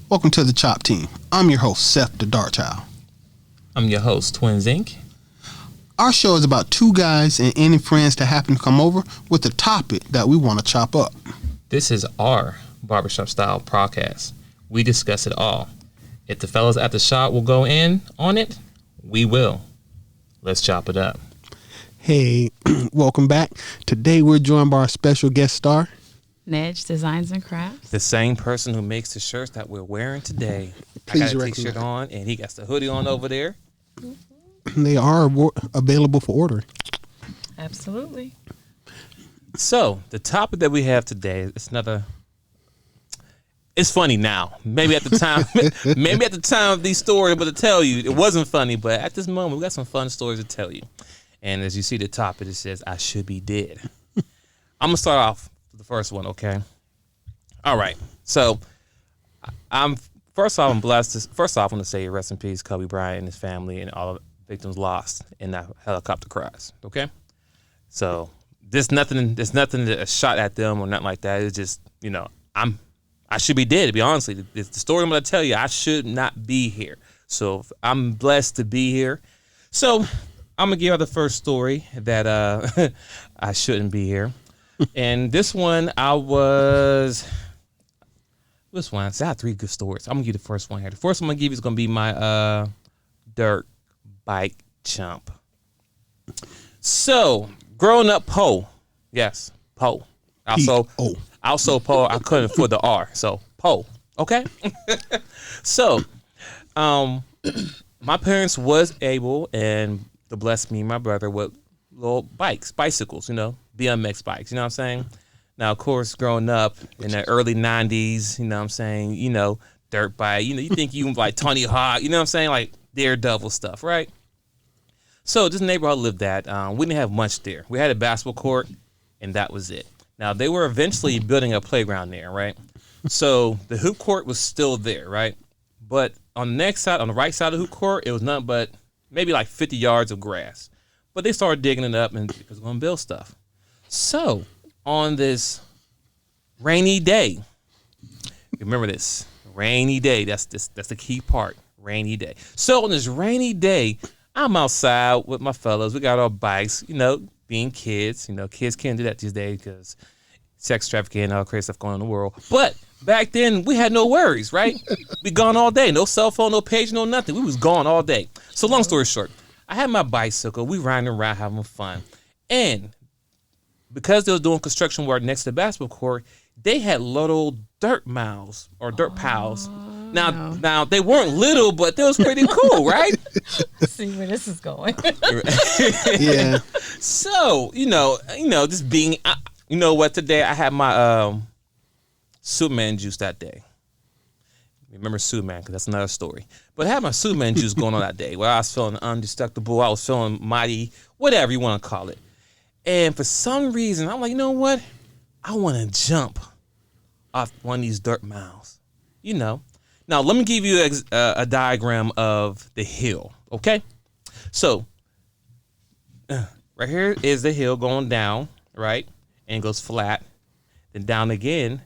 Welcome to the Chop Team. I'm your host, Seth the Dart Child. I'm your host, Twins Inc. Our show is about two guys and any friends that happen to come over with a topic that we want to chop up. This is our barbershop style podcast. We discuss it all. If the fellas at the shop will go in on it, we will. Let's chop it up. Hey, welcome back. Today we're joined by our special guest star, Nedge Designs and Crafts. The same person who makes the shirts that we're wearing today. Please I got a t-shirt on, and he got the hoodie on over there. They are available for order. Absolutely. So, the topic that we have today is it's funny now. Maybe at the time of these stories I'm going to tell you, it wasn't funny, but at this moment, we got some fun stories to tell you. And as you see the topic, it says, I should be dead. I'm going to start off with the first one, okay? All right. So, I'm blessed. First off, I want to say rest in peace, Kobe Bryant and his family and all the victims lost in that helicopter crash, okay? So, there's nothing that shot at them or nothing like that. It's just, I should be dead, to be honest with you. The story I'm going to tell you, I should not be here. So I'm blessed to be here. So I'm going to give you the first story that I shouldn't be here. And this one, I have three good stories. I'm going to give you the first one here. The first one I'm going to give you is going to be my dirt bike chump. So, growing up, Poe. Yes, Poe. Also, Poe, I couldn't afford the R, so Poe, okay? So, my parents was able and to bless me and my brother with little bicycles, BMX bikes, you know what I'm saying? Now, of course, growing up in the early 90s, you know what I'm saying, dirt bike, you think you like Tony Hawk, you know what I'm saying, like Daredevil stuff, right? So, this neighborhood I lived at, we didn't have much there. We had a basketball court, and that was it. Now, they were eventually building a playground there, right? So the hoop court was still there, right? But on the right side of the hoop court, it was nothing but maybe like 50 yards of grass. But they started digging it up and because they're going to build stuff. So on this rainy day, remember this, rainy day, that's the key part, rainy day. So on this rainy day, I'm outside with my fellows. We got our bikes, being kids. Kids can't do that these days because sex trafficking and all crazy stuff going on in the world. But back then, we had no worries, right? We gone all day. No cell phone, no page, no nothing. We was gone all day. So long story short, I had my bicycle. We riding around having fun. And because they was doing construction work next to the basketball court, they had little dirt mounds or dirt piles. Now they weren't little, but they was pretty cool, right? See where this is going. Yeah. So, just being, today I had my Superman juice that day. Remember Superman, because that's another story. But I had my Superman juice going on that day where I was feeling indestructible. I was feeling mighty, whatever you want to call it. And for some reason, I'm like, you know what? I want to jump off one of these dirt mounds, Now, let me give you a diagram of the hill, okay? So, right here is the hill going down, right? And it goes flat, then down again,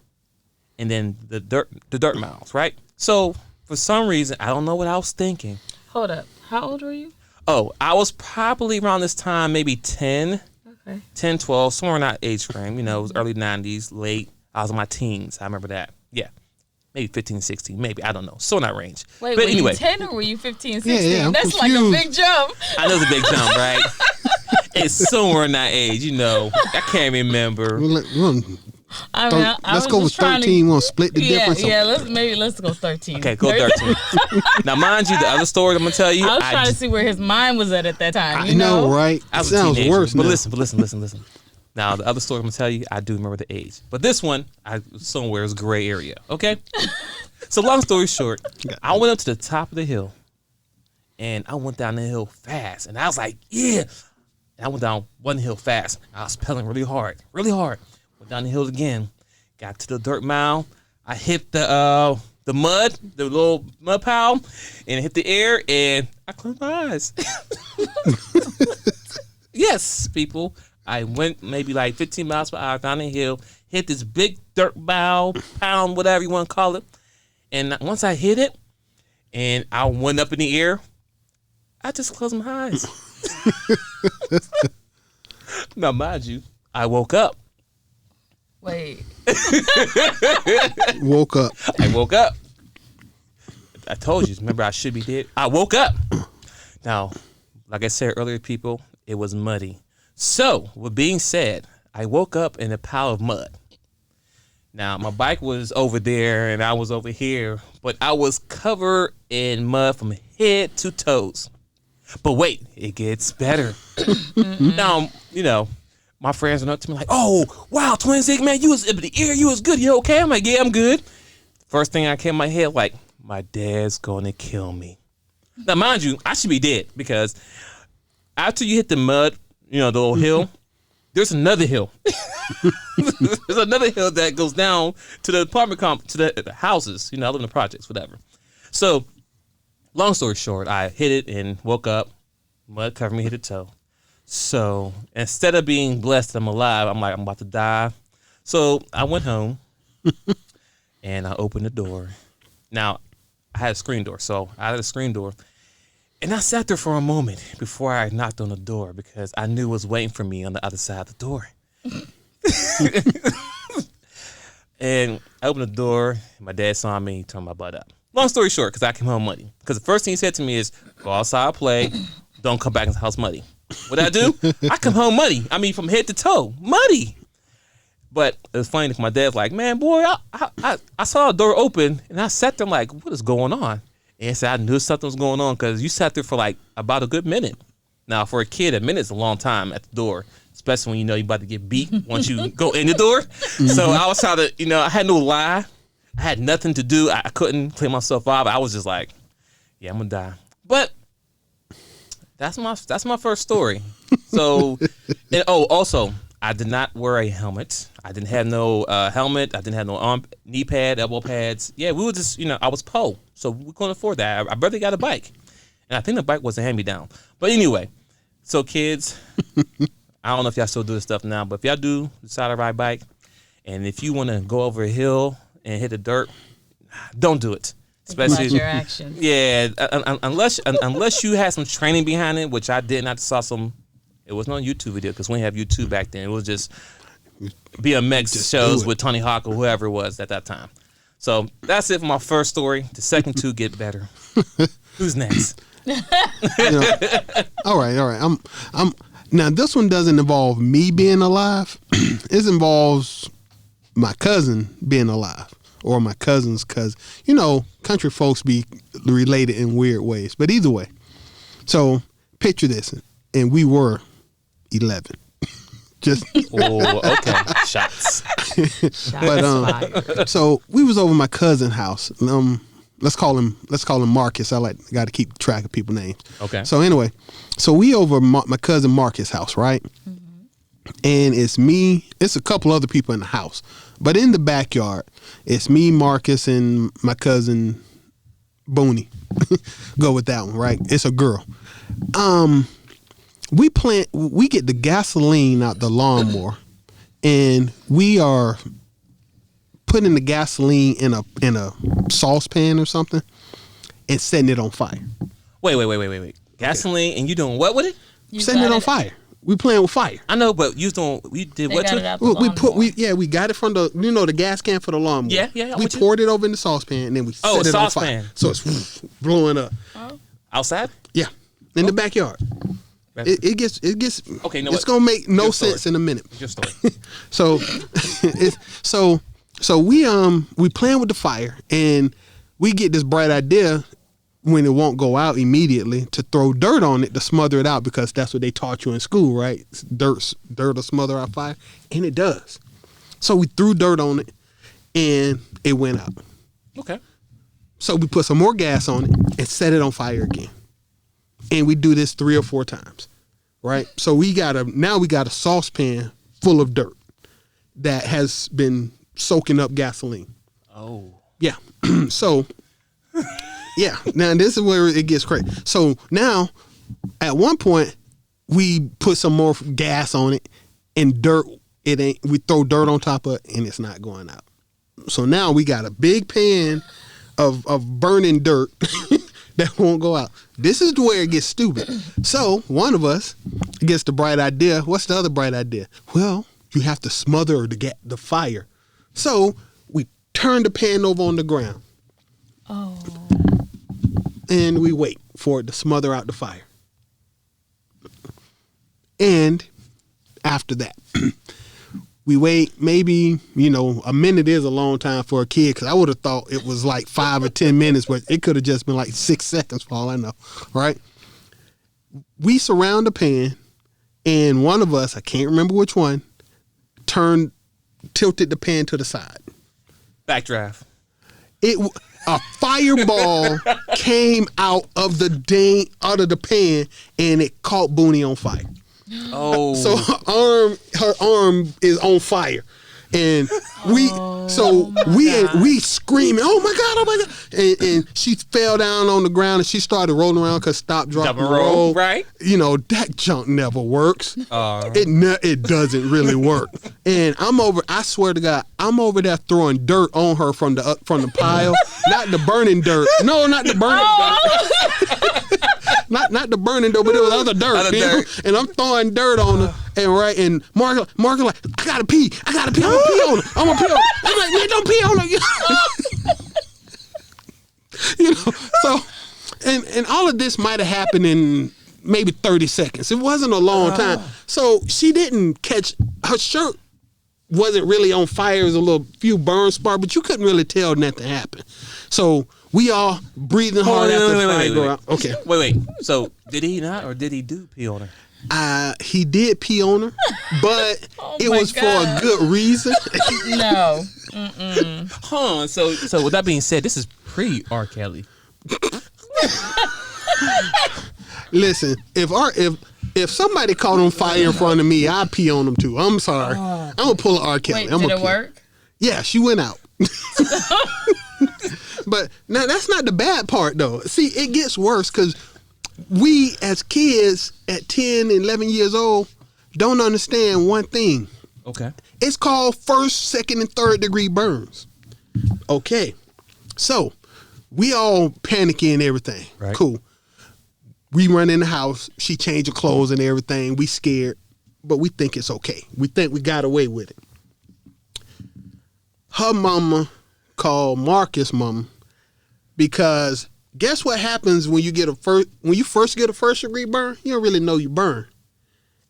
and then the dirt mounds, right? So, for some reason, I don't know what I was thinking. Hold up. How old were you? Oh, I was probably around this time, maybe 10, Okay. 10, 12, somewhere in that age frame. It was early 90s, late. I was in my teens. I remember that. Yeah. Maybe 15, 16, maybe. I don't know. So in that range. Wait, but were anyway. you 10 or were you 15, 16? Yeah, I'm That's confused. like a big jump. I know it's a big jump, right? It's somewhere in that age, I can't remember. Let's I go with 13. We'll split the difference. Yeah, let's go 13. Okay, go 13. Now, mind you, the other story I'm going to tell you. I was trying to see where his mind was at that time. I know, right? I It was a sounds teenager. worse But now. listen. Now, the other story I'm going to tell you, I do remember the age. But this one, somewhere is gray area, okay? So long story short, I went up to the top of the hill, and I went down the hill fast. And I was like, yeah. And I went down one hill fast. I was pedaling really hard. Went down the hill again. Got to the dirt mound. I hit the mud, the little mud pile, and hit the air, and I closed my eyes. Yes, people. I went maybe like 15 miles per hour down the hill, hit this big dirt pound, whatever you want to call it, And once I hit it, and I went up in the air, I just closed my eyes. Now, mind you, I woke up. Wait. Woke up. I woke up. I told you. Remember, I should be dead. I woke up. Now, like I said earlier, people, it was muddy. So, with being said, I woke up in a pile of mud. Now, my bike was over there and I was over here, but I was covered in mud from head to toes. But wait, it gets better. Now, you know, my friends went up to me like, oh, wow, Twin Zig, man, you was in the air, you was good, you okay? I'm like, yeah, I'm good. First thing I came in my head, like, my dad's gonna kill me. Now, mind you, I should be dead because after you hit the mud, you know, the little hill, there's another hill. There's another hill that goes down to the apartment to the houses. You know, I live in the projects, whatever. So, long story short, I hit it and woke up. Mud covered me head to toe. So, instead of being blessed I'm alive, I'm like, I'm about to die. So, I went home and I opened the door. Now, I had a screen door. So, I had a screen door. And I sat there for a moment before I knocked on the door because I knew it was waiting for me on the other side of the door. And I opened the door. My dad saw me. He turned my butt up. Long story short, because I came home muddy. Because the first thing he said to me is, go outside, play. Don't come back in the house muddy. What did I do? I come home muddy. I mean, from head to toe. Muddy. But it was funny because my dad's like, man, boy, I saw the door open. And I sat there like, what is going on? And so I knew something was going on because you sat there for like about a good minute. Now, for a kid, a minute's a long time at the door, especially when you know you're about to get beat once you go in the door. So I was trying to, you know, I had no lie. I had nothing to do. I couldn't clean myself out. I was just like, yeah, I'm going to die. But that's my first story. So, and also, I did not wear a helmet. I didn't have no helmet. I didn't have no knee pad, elbow pads. Yeah, we were just, you know, I was poor. So we couldn't afford that. I barely got a bike. And I think the bike was a hand-me-down. But anyway, so kids, I don't know if y'all still do this stuff now, but if y'all do decide to ride bike, and if you want to go over a hill and hit the dirt, don't do it. Especially your actions. Yeah, unless you had some training behind it, which I didn't. I just saw some. It wasn't on YouTube video because we didn't have YouTube back then. It was just BMX shows with Tony Hawk or whoever it was at that time. So that's it for my first story. The second two get better. Who's next? You know, all right. I'm now. This one doesn't involve me being alive. It involves my cousin being alive, or my cousin's cousin. You know, country folks be related in weird ways. But either way, so picture this, and we were 11. Just okay, shots. But so we was over my cousin's house. Let's call him Marcus. Got to keep track of people's names. Okay. So anyway, so we over my cousin Marcus' house, right? Mm-hmm. And it's me. It's a couple other people in the house, but in the backyard, it's me, Marcus, and my cousin Booney. Go with that one, right? It's a girl. We get the gasoline out the lawnmower, and we are putting the gasoline in a saucepan or something and setting it on fire. Wait. Gasoline, okay. And you doing what with it? Setting it on fire. We playing with fire. I know, but we did what to it? We got it from the gas can for the lawnmower. Yeah. We poured it over in the saucepan and then we set it on fire. So it's blowing up. Outside? Yeah, in the backyard. It gets okay. No, it's gonna make no sense in a minute. Your story. So we playing with the fire, and we get this bright idea when it won't go out immediately to throw dirt on it to smother it out, because that's what they taught you in school, right? Dirt will smother out fire, and it does. So we threw dirt on it, and it went out. Okay. So we put some more gas on it and set it on fire again. And we do this 3 or 4 times, right? So we got a saucepan full of dirt that has been soaking up gasoline. Oh. Yeah. So, yeah. Now this is where it gets crazy. So now, at one point, we put some more gas on it, and we throw dirt on top of it, and it's not going out. So now we got a big pan of burning dirt that won't go out. This is where it gets stupid. So one of us gets the bright idea. What's the other bright idea? Well, you have to smother the fire. So we turn the pan over on the ground. Oh. And we wait for it to smother out the fire. And after that, we wait maybe, a minute is a long time for a kid, because I would have thought it was like 5 or 10 minutes, but it could have just been like 6 seconds for all I know, right? We surround the pan, and one of us, I can't remember which one, tilted the pan to the side. Backdraft. A fireball came out of the pan, and it caught Booney on fire. Oh. So her arm is on fire. And we screaming, oh my God. And she fell down on the ground, and she started rolling around because stop, drop, and roll. Right. That junk never works. It doesn't really work. And I swear to God, I'm over there throwing dirt on her from the pile. Not the burning dirt. No, not the burning dirt. Not the burning dirt, but it was other dirt. And I'm throwing dirt on her. And Mark like, I gotta pee. I'm gonna pee on her. I'm like, man, don't pee on her. So, and all of this might have happened in maybe 30 seconds. It wasn't a long time. So she didn't catch, her shirt wasn't really on fire. It was a few burn sparks, but you couldn't really tell nothing happened. So we all breathing hard after the fire go out. Okay. Wait. So did he not, or did he do pee on her? He did pee on her, but it was for a good reason. No. So with that being said, this is pre R. Kelly. Listen, if somebody caught on fire in front of me, I'd pee on them too. I'm sorry. I'm gonna pull an R. Kelly. Wait, did it work? Yeah, she went out. But now that's not the bad part though. See, it gets worse because we as kids at 10, 11 years old don't understand one thing. Okay. It's called first, second, and third degree burns. Okay. So we all panicking and everything. Right. Cool. We run in the house. She changed her clothes and everything. We scared, but we think it's okay. We think we got away with it. Her mama called Marcus' mama because guess what happens when you first get a first degree burn? You don't really know you burn.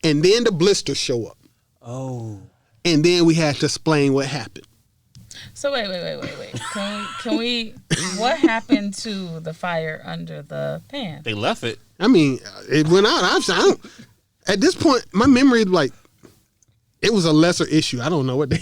And then the blisters show up. Oh. And then we had to explain what happened. So wait. Can we what happened to the fire under the pan? They left it. I mean, it went out. At this point, my memory, it was a lesser issue. I don't know what they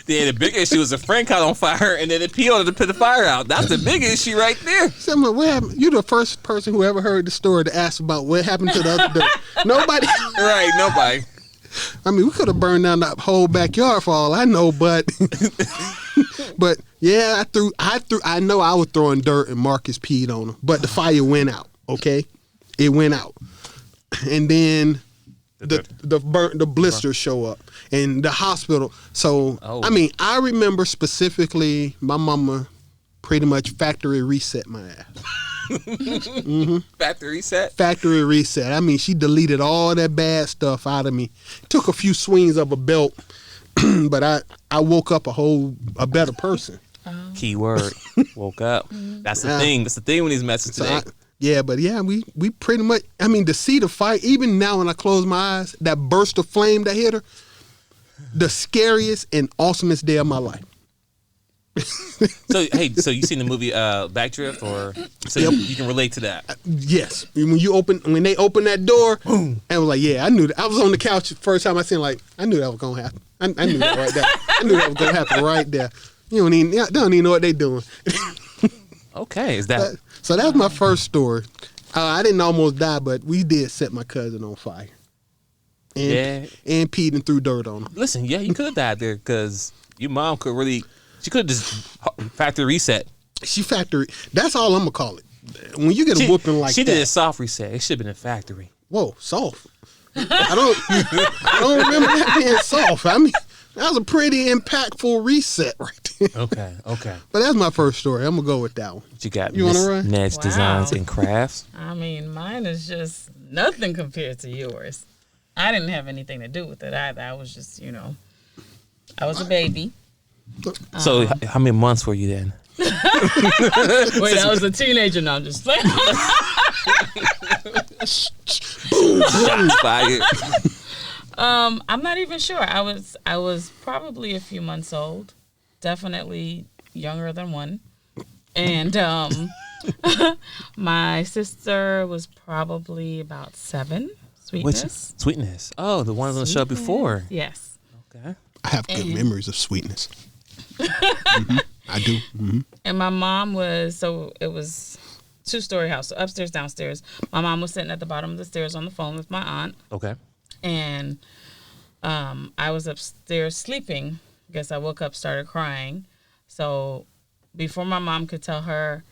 Yeah, the big issue was a friend caught on fire, and then they peeled her to put the fire out. That's the big issue right there. What happened? You're the first person who ever heard the story to ask about what happened to the other day. Nobody. Right, nobody. I mean, we could have burned down that whole backyard for all I know, but yeah, I know I was throwing dirt and Marcus peed on him, but the fire went out. Okay, it went out, and then the blisters show up in the hospital. So I mean, I remember specifically my mama pretty much factory reset my ass. Mm-hmm. Factory reset. I mean, she deleted all that bad stuff out of me. Took a few swings of a belt, but I woke up a better person. Keyword, woke up. That's the thing. That's the thing with these messages today. We pretty much, I mean, to see the fight, even now when I close my eyes, that burst of flame that hit her, the scariest and awesomest day of my life. So you seen the movie Backdrift, or you can relate to that? Yes. When they opened that door, and I was like, yeah, I knew that. I was on the couch the first time I seen, I knew that was gonna happen. I knew that right there. I knew that was gonna happen right there. You don't even know what they doing. Okay, is that? So that's my first story. I didn't almost die, but we did set my cousin on fire. And peed and threw dirt on him. Listen, yeah, you could have died there because your mom could really. She could have just factory reset. That's all I'm going to call it. When you get a whooping like that. She did a soft reset. It should have been a factory. Whoa, soft. I don't remember that being soft. I mean, that was a pretty impactful reset right Okay. But that's my first story. I'm gonna go with that one. What you got? You wanna run? Ned's Wow. Designs and Crafts. I mean, mine is just nothing compared to yours. I didn't have anything to do with it either. I was just, I was a baby. So how many months were you then? Wait, I was a teenager. Now I'm just playing. Shots fired. I'm not even sure. I was probably a few months old. Definitely younger than one. And my sister was probably about 7. Sweetness. Sweetness. Oh, the ones on the show before. Yes. Okay. I have good memories of Sweetness. Mm-hmm. I do. Mm-hmm. And my mom it was 2-story house, so upstairs, downstairs. My mom was sitting at the bottom of the stairs on the phone with my aunt. Okay. And I was upstairs sleeping. I guess I woke up, started crying. So before my mom could tell her,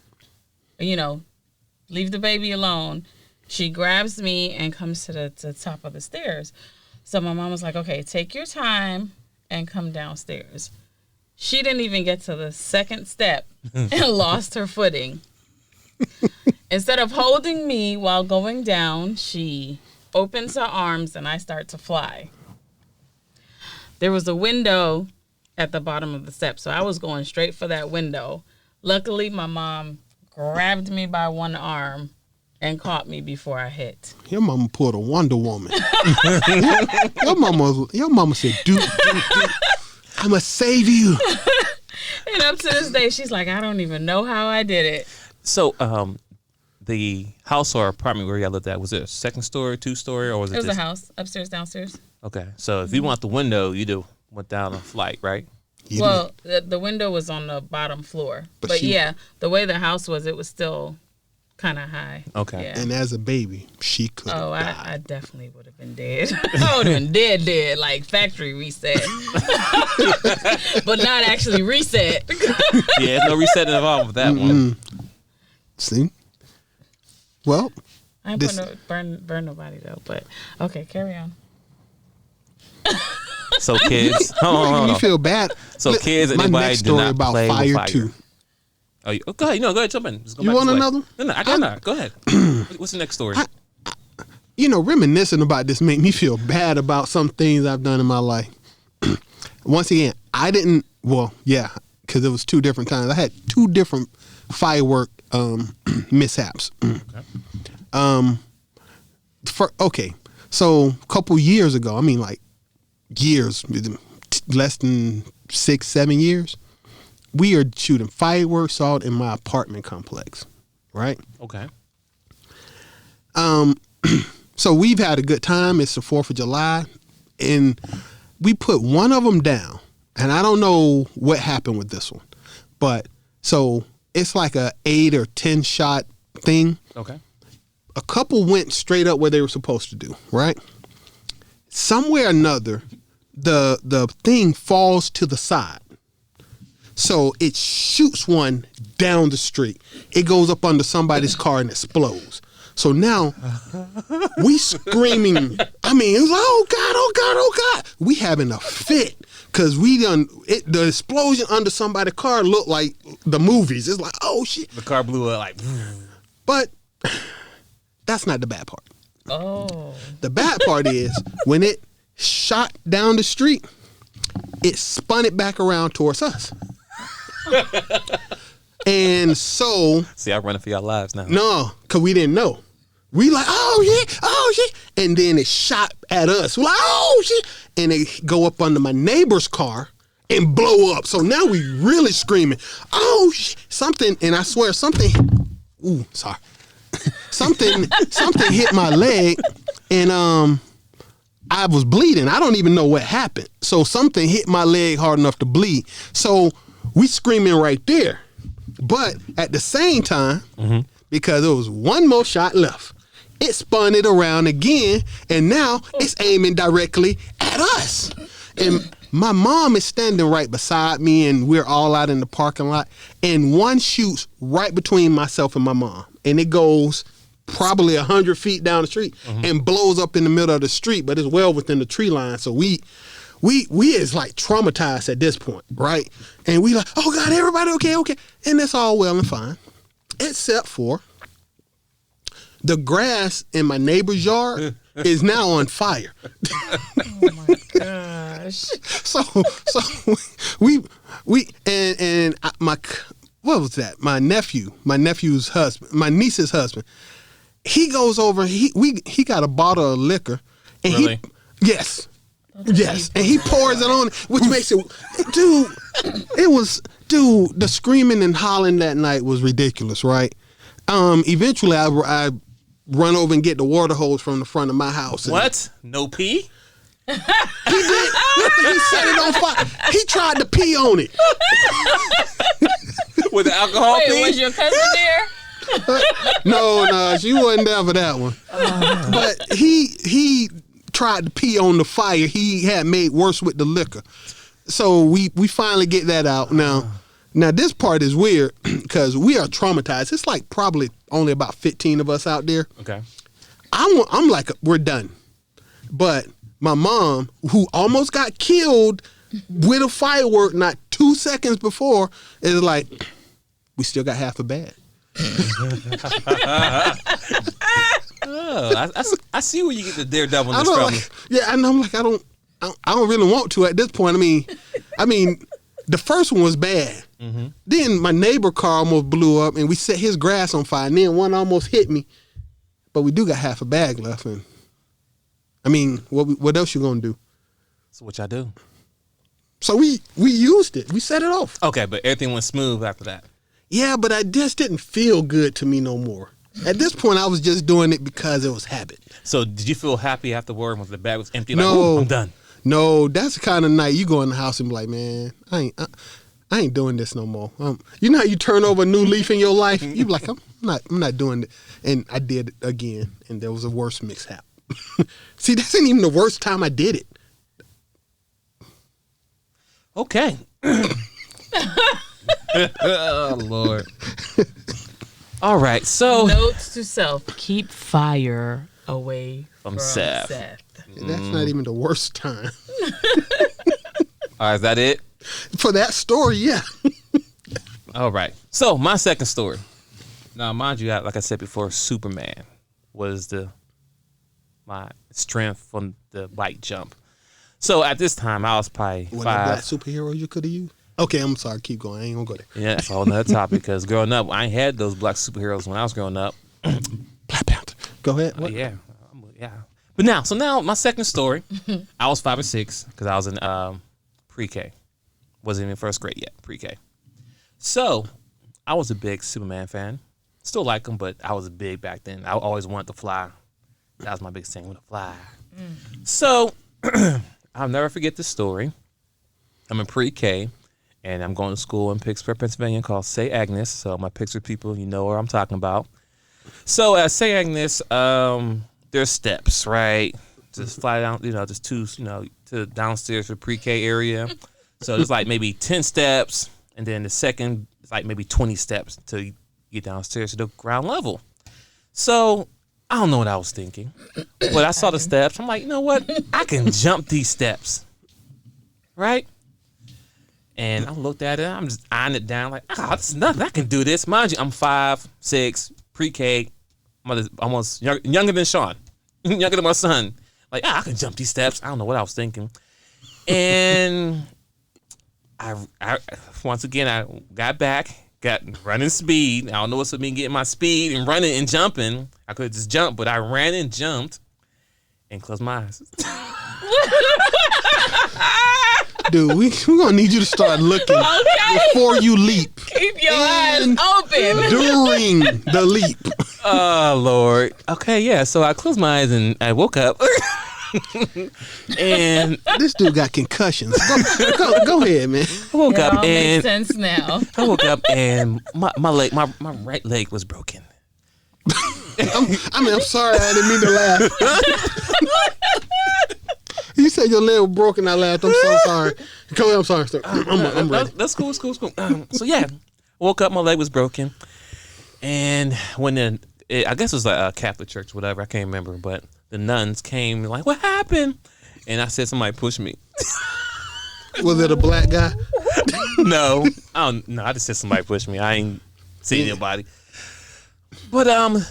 leave the baby alone, she grabs me and comes to the top of the stairs. So my mom was like, okay, take your time and come downstairs. She didn't even get to the second step and lost her footing. Instead of holding me while going down, she opens her arms and I start to fly. There was a window at the bottom of the steps, so I was going straight for that window. Luckily, my mom grabbed me by one arm and caught me before I hit. Your mama pulled a Wonder Woman. your mama said, dude, I'ma save you. And up to this day, she's like, I don't even know how I did it. So, the house or apartment where y'all lived at, was it a 2nd story, 2-story, or was it It was just a house, upstairs, downstairs. Okay, so if you went out the window, you went down a flight, right? You The window was on the bottom floor. But yeah, the way the house was, it was still kind of high. Okay. Yeah. And as a baby, she could have died. I definitely would have been dead. I would have been dead, like factory reset. But not actually reset. Yeah, no resetting involved with that one. See? Well, I ain't burn nobody though, but okay, carry on. So kids, hold on. you feel bad. So kids, my anybody next do story not about play fire, with fire too. Oh, go ahead. Go ahead, jump in. Just go You back want this way. another? No, I cannot. Go ahead. What's the next story? Reminiscing about this make me feel bad about some things I've done in my life. Once again, I didn't, because it was 2 different times. I had 2 different firework mishaps. So a couple years ago, years, less than 6-7 years, we are shooting fireworks out in my apartment complex, right? Okay. So we've had a good time. It's the 4th of July, and we put one of them down, and I don't know what happened with this one, but so it's like a 8 or 10 shot thing. Okay. A couple went straight up where they were supposed to do, right? Somewhere or another, the thing falls to the side. So it shoots one down the street. It goes up under somebody's car and explodes. So now we screaming. It was like, oh God, oh God, oh God. We having a fit because the explosion under somebody's car looked like the movies. It's like, oh shit. The car blew up like. But that's not the bad part. Oh. The bad part is when it shot down the street, it spun it back around towards us. And so... See, I'm running for your lives now. No, because we didn't know. We like, oh shit. And then it shot at us. We're like, oh shit. And it go up under my neighbor's car and blow up. So now we really screaming, oh shit. Something, and I swear something, something hit my leg, and I was bleeding. I don't even know what happened. So something hit my leg hard enough to bleed. So we screaming right there. But at the same time, because there was one more shot left, it spun it around again, and now it's aiming directly at us. And my mom is standing right beside me, and we're all out in the parking lot, and one shoots right between myself and my mom, and it goes probably 100 feet down the street and blows up in the middle of the street, but it's well within the tree line. So we we is like traumatized at this point, right? And we like, oh God, everybody okay. And that's all well and fine. Except for the grass in my neighbor's yard is now on fire. Oh my gosh. So we and my, what was that? My nephew's husband, my niece's husband. He goes over. He got a bottle of liquor, and Really? Yes, and he pours it on, which makes it, dude. It was, dude. The screaming and hollering that night was ridiculous, right? Eventually, I run over and get the water hose from the front of my house. What? No pee? He did. He set it on fire. He tried to pee on it. With the alcohol Wait, pee? was your cousin there? No, she wasn't there for that one. But he tried to pee on the fire he had made worse with the liquor. So we finally get that out. Now this part is weird because we are traumatized. It's like probably only about 15 of us out there. Okay. I'm like, we're done. But my mom, who almost got killed with a firework not 2 seconds before, is like, we still got half a bag. Oh, I see where you get the daredevilness from. Like, yeah, and I'm like, I don't really want to at this point. I mean, the first one was bad. Mm-hmm. Then my neighbor car almost blew up, and we set his grass on fire. And then one almost hit me, but we do got half a bag left. And I mean, what else you gonna do? So what y'all do? So we used it. We set it off. Okay, but everything went smooth after that. Yeah, but I just didn't feel good to me no more. At this point, I was just doing it because it was habit. So did you feel happy afterward when the bag was empty? No, like, ooh, I'm done. No, that's the kind of night you go in the house and be like, man, I ain't doing this no more. You know how you turn over a new leaf in your life? You be like, I'm not doing it. And I did it again, and there was a worse mishap. See, that's not even the worst time I did it. Okay. Oh, Lord. All right, so Notes to self: keep fire away from Seth. That's not even the worst time. All right, is that it? For that story, yeah. All right. So my second story. Now, mind you, like I said before, Superman was my strength from the bike jump. So at this time, I was probably What 5. black superhero you could have used? Okay, I'm sorry. Keep going. I ain't gonna go there. Yeah, that's a whole nother topic because growing up, I ain't had those black superheroes when I was growing up. Black Panther. Go ahead. What? Yeah. But now my second story, I was 5 or 6 because I was in pre-K. Wasn't even first grade yet, pre-K. So I was a big Superman fan. Still like him, but I was big back then. I always wanted to fly. That was my biggest thing, to fly. So I'll never forget this story. I'm in pre-K, and I'm going to school in Pittsburgh, Pennsylvania, called St. Agnes. So my Pittsburgh people, you know what I'm talking about. So at St. Agnes, there's steps, right? Just fly down, just two, to downstairs for pre-K area. So there's like maybe 10 steps, and then the second is like maybe 20 steps until you get downstairs to the ground level. So I don't know what I was thinking, but I saw the steps. I'm like, you know what? I can jump these steps, right? And I looked at it. I'm just eyeing it down like, this is nothing. I can do this. Mind you, I'm 5, 6, pre-K. I'm almost younger than Sean, younger than my son. Like, I can jump these steps. I don't know what I was thinking. And I once again, I got back, got running speed. I don't know what's with me getting my speed and running and jumping. I could just jump, but I ran and jumped and closed my eyes. Dude, we're going to need you to start looking before you leap. Keep your eyes open. During the leap. Oh, Lord. Okay, yeah. So I closed my eyes and I woke up. And this dude got concussions. Go ahead, man. I woke It up all and makes sense now. I woke up and my right leg was broken. I'm sorry. I didn't mean to laugh. You said your leg was broken. I laughed. I'm so sorry. Go ahead. I'm sorry. Sir. I'm ready. That's cool. It's cool. So yeah, woke up. My leg was broken, and when I guess it was like a Catholic church, whatever. I can't remember, but the nuns came like, "What happened?" and I said somebody pushed me. Was it a black guy? No, I don't. No, I just said somebody pushed me. I ain't seen anybody. But that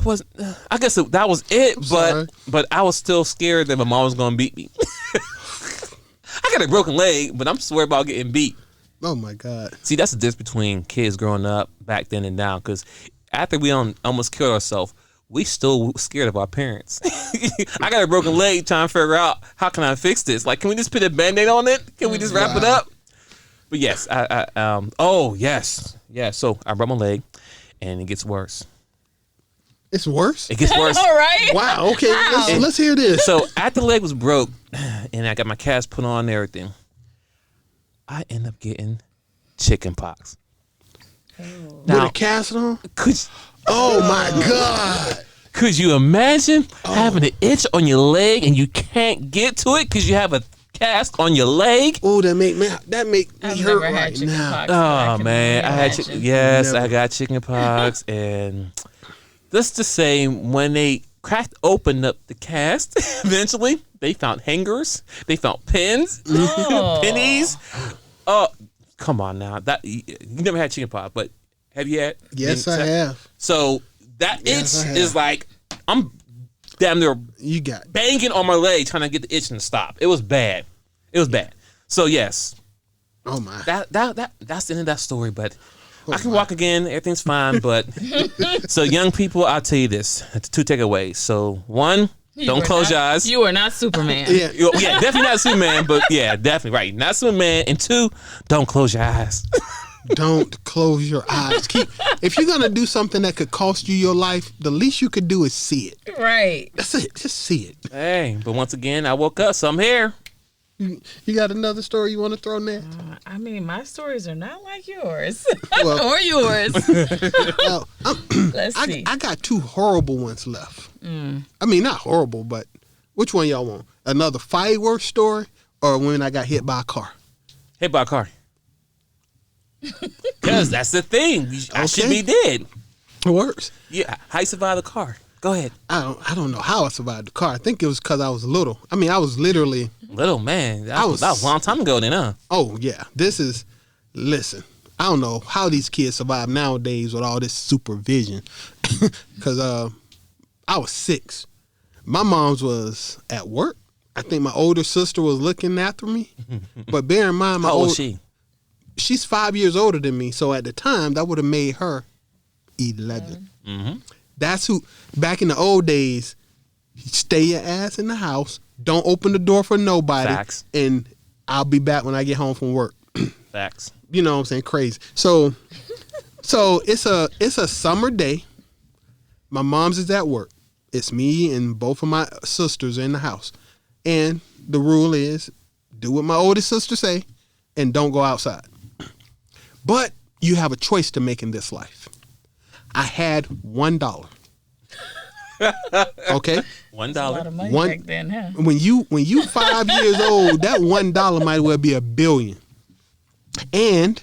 wasn't. I guess that was it. But I was still scared that my mom was gonna beat me. I got a broken leg, but I'm just worried about getting beat. Oh my God! See, that's the difference between kids growing up back then and now. Because after we almost killed ourselves, we still scared of our parents. I got a broken leg, trying to figure out how can I fix this. Like, can we just put a Band-Aid on it? Can we just wrap it up? But yes, yeah. So I broke my leg, and it gets worse. It's worse? It gets worse. All right. Wow. Okay. Let's hear this. So after the leg was broke, and I got my cast put on and everything, I end up getting chicken pox. With a cast on? Oh my God. Could you imagine having an itch on your leg and you can't get to it because you have a cast on your leg? Oh, that make me hurt right now. Oh man, I had Never. I got chicken pox, and let's just say when they cracked open up the cast, eventually they found hangers, they found pins, pennies. Oh, come on now, that you never had chicken pox, but have you had? Yes, I have. So that itch is like I'm damn near banging on my leg trying to get the itch to stop. It was bad. So yes. Oh my. That's the end of that story. But I can walk again. Everything's fine. But so young people, I'll tell you this: 2 takeaways. So one, don't close your eyes. You are not Superman. Yeah, definitely not Superman. But yeah, definitely right. Not Superman. And 2, don't close your eyes. Don't close your eyes. If you're gonna do something that could cost you your life, the least you could do is see it. Right. That's it. Just see it. Hey, but once again, I woke up, so I'm here. You got another story you want to throw in there? I mean, my stories are not like yours Well, or yours. Well, Let's see. I got 2 horrible ones left. I mean, not horrible, but which one y'all want? Another fireworks story or when I got hit by a car? Hit by a car. Because that's the thing. I should be dead. It works. Yeah. How you survive the car? Go ahead. I don't know how I survived the car. I think it was because I was little. I mean, I was literally little man. That was a long time ago then, huh? Oh yeah. Listen. I don't know how these kids survive nowadays with all this supervision. Because I was 6. My mom's was at work. I think my older sister was looking after me. But bear in mind, how old is she? She's 5 years older than me, so at the time that would have made her 11. Mm-hmm. That's who. Back in the old days, stay your ass in the house. Don't open the door for nobody. Facts. And I'll be back when I get home from work. Facts. You know what I'm saying? Crazy. So it's a summer day. My mom's is at work. It's me and both of my sisters in the house, and the rule is do what my oldest sister say, and don't go outside. But you have a choice to make in this life. I had $1. Okay? $1. A lot of money back then, huh? When you 5 years old, that $1 might well be $1 billion. And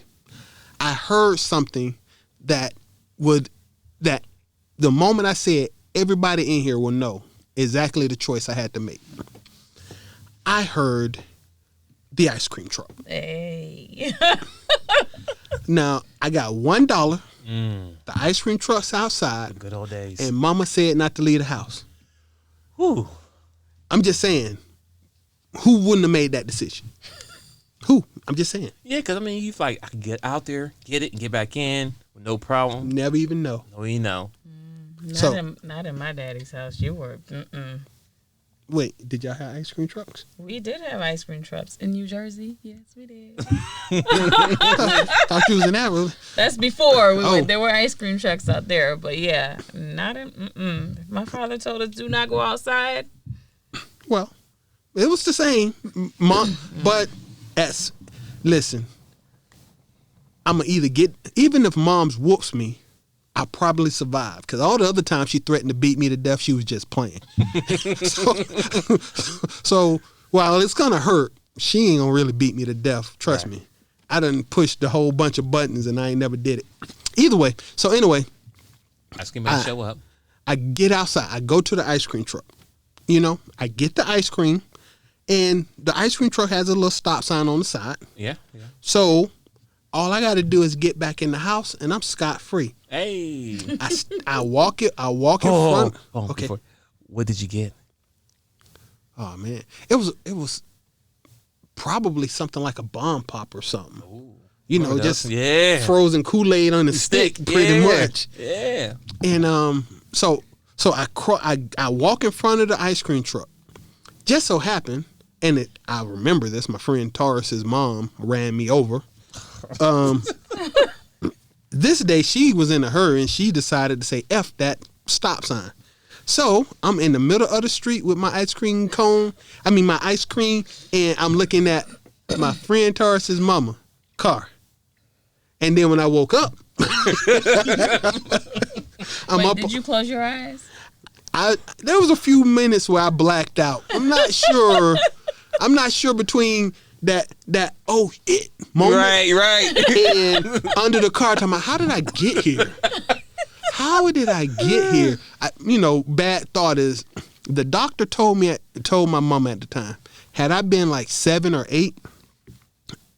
I heard something that the moment I said, everybody in here will know exactly the choice I had to make. I heard the ice cream truck. Hey. Now, I got $1. The ice cream truck's outside. The good old days. And mama said not to leave the house. Whew. I'm just saying, who wouldn't have made that decision? Who? I'm just saying. Yeah, because I mean, you like, I can get out there, get it, and get back in with no problem. Never even know. No, you know. Not in my daddy's house. You were. Mm-mm. Wait, did y'all have ice cream trucks? We did have ice cream trucks in New Jersey. Yes, we did. Thought you was in that room. That's before we went. There were ice cream trucks out there, but yeah, not in. Mm-mm. My father told us do not go outside. Well, it was the same, Mom. But listen, I'm gonna either even if Mom's whoops me, I probably survive, because all the other times she threatened to beat me to death, she was just playing. so while it's gonna hurt, she ain't gonna really beat me to death. Trust me. I done pushed a whole bunch of buttons and I ain't never did it. Either way. Anyway, ice cream man show up. I get outside. I go to the ice cream truck. I get the ice cream, and the ice cream truck has a little stop sign on the side. Yeah. So all I got to do is get back in the house, and I'm scot-free. Hey. I walk in front. Okay. Before, what did you get? Oh man, it was probably something like a bomb pop or something. Ooh. Just frozen Kool-Aid on the stick, pretty much. Yeah. And so I walk in front of the ice cream truck. Just so happened, and I remember this. My friend Taurus's mom ran me over. This day she was in a hurry and she decided to say F that stop sign. So I'm in the middle of the street with my ice cream, and I'm looking at my friend Taurus's mama car. And then when I woke up, did you close your eyes? There was a few minutes where I blacked out. I'm not sure between that moment. Right. And under the car, talking about, how did I get here? How did I get here? Bad thought is, the doctor told my mama at the time, had I been like 7 or 8,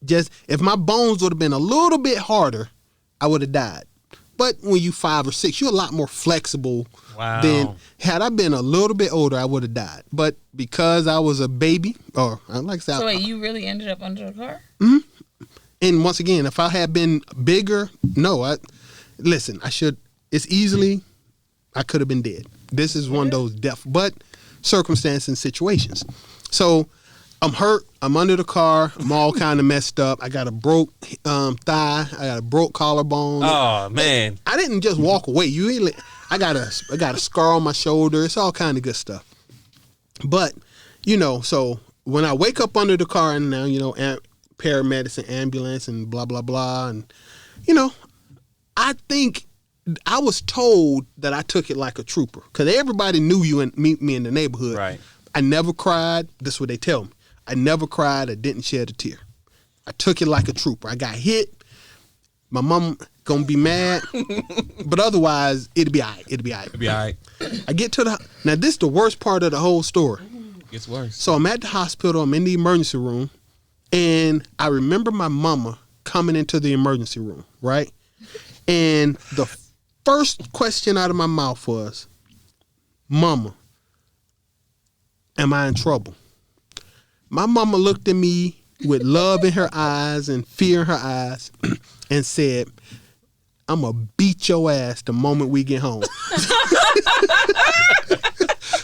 just if my bones would have been a little bit harder, I would have died. But when you 5 or 6, you're a lot more flexible. Wow. Than had I been a little bit older, I would have died. But because I was a baby, or like I said, so wait, you really ended up under the car? Mm-hmm. And once again, if I had been bigger, I could have been dead. This is one of those death, but circumstances and situations. So I'm hurt. I'm under the car. I'm all kind of messed up. I got a broke thigh. I got a broke collarbone. Oh man! I didn't just walk away. I got a scar on my shoulder. It's all kind of good stuff. But so when I wake up under the car and now paramedics and ambulance and blah blah blah, and I think I was told that I took it like a trooper because everybody knew you and me in the neighborhood. Right. I never cried. That's what they tell me. I never cried. I didn't shed a tear. I took it like a trooper. I got hit. My mom gonna be mad, but otherwise it'll be all right. It'll be all right. I get to now this is the worst part of the whole story. Gets worse. So I'm at the hospital. I'm in the emergency room, and I remember my mama coming into the emergency room, right? And the first question out of my mouth was, "Mama, am I in trouble?" My mama looked at me with love in her eyes and fear in her eyes and said, "I'm going to beat your ass the moment we get home."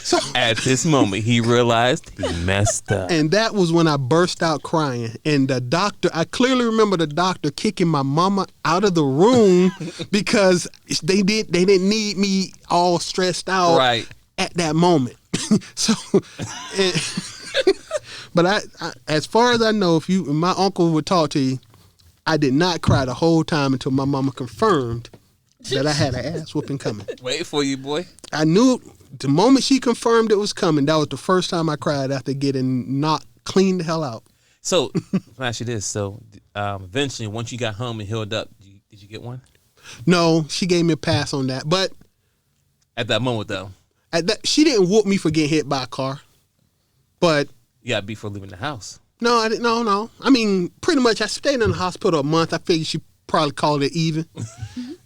So, at this moment, he realized he messed up. And that was when I burst out crying. And I clearly remember the doctor kicking my mama out of the room because they didn't need me all stressed out at that moment. So, but I, as far as I know, if my uncle would talk to you, I did not cry the whole time until my mama confirmed that I had an ass whooping coming. Wait for you, boy. I knew the moment she confirmed it was coming. That was the first time I cried after getting knocked clean the hell out. So, let me ask you this. So, eventually, once you got home and healed up, did you get one? No, she gave me a pass on that. But at that moment, though, she didn't whoop me for getting hit by a car. But you got beat for leaving the house. No, I didn't. No. I mean, pretty much, I stayed in the hospital a month. I figured she probably called it even.